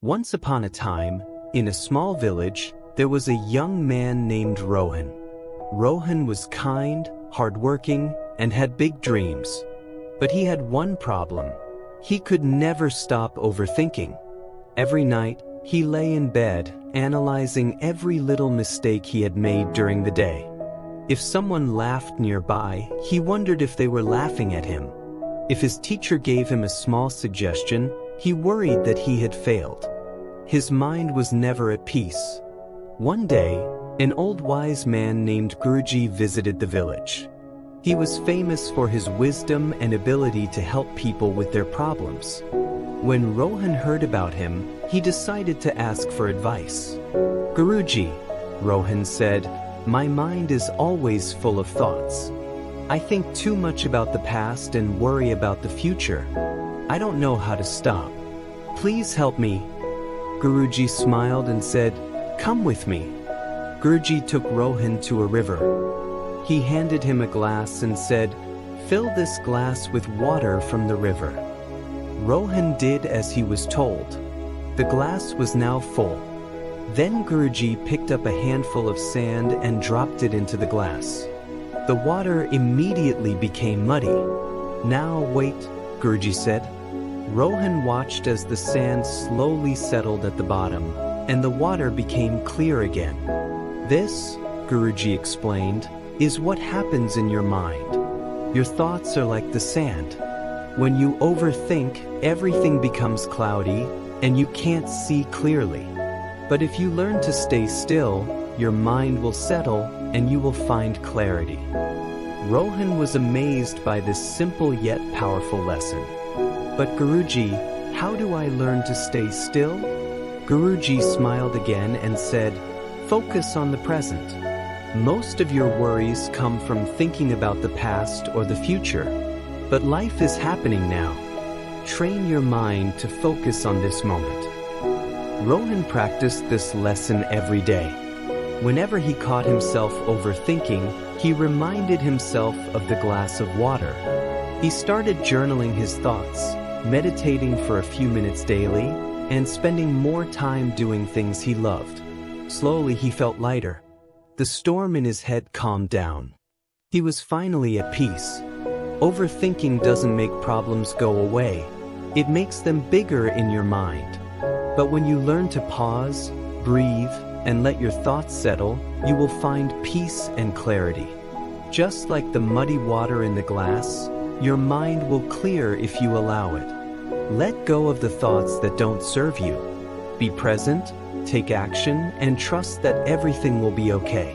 Once upon a time, in a small village, there was a young man named Rohan. Rohan was kind, hardworking, and had big dreams. But he had one problem. He could never stop overthinking. Every night, he lay in bed, analyzing every little mistake he had made during the day. If someone laughed nearby, he wondered if they were laughing at him. If his teacher gave him a small suggestion, he worried that he had failed. His mind was never at peace. One day, an old wise man named Guruji visited the village. He was famous for his wisdom and ability to help people with their problems. When Rohan heard about him, he decided to ask for advice. "Guruji," Rohan said, "my mind is always full of thoughts. I think too much about the past and worry about the future. I don't know how to stop. Please help me." Guruji smiled and said, "Come with me." Guruji took Rohan to a river. He handed him a glass and said, "Fill this glass with water from the river." Rohan did as he was told. The glass was now full. Then Guruji picked up a handful of sand and dropped it into the glass. The water immediately became muddy. "Now wait," Guruji said. Rohan watched as the sand slowly settled at the bottom, and the water became clear again. "This," Guruji explained, "is what happens in your mind. Your thoughts are like the sand. When you overthink, everything becomes cloudy, and you can't see clearly. But if you learn to stay still, your mind will settle, and you will find clarity." Rohan was amazed by this simple yet powerful lesson. "But Guruji, how do I learn to stay still?" Guruji smiled again and said, "Focus on the present. Most of your worries come from thinking about the past or the future. But life is happening now. Train your mind to focus on this moment." Rohan practiced this lesson every day. Whenever he caught himself overthinking, he reminded himself of the glass of water. He started journaling his thoughts, meditating for a few minutes daily, and spending more time doing things he loved. Slowly he felt lighter. The storm in his head calmed down. He was finally at peace. Overthinking doesn't make problems go away. It makes them bigger in your mind. But when you learn to pause, breathe, and let your thoughts settle, you will find peace and clarity. Just like the muddy water in the glass, your mind will clear if you allow it. Let go of the thoughts that don't serve you. Be present, take action, and trust that everything will be okay.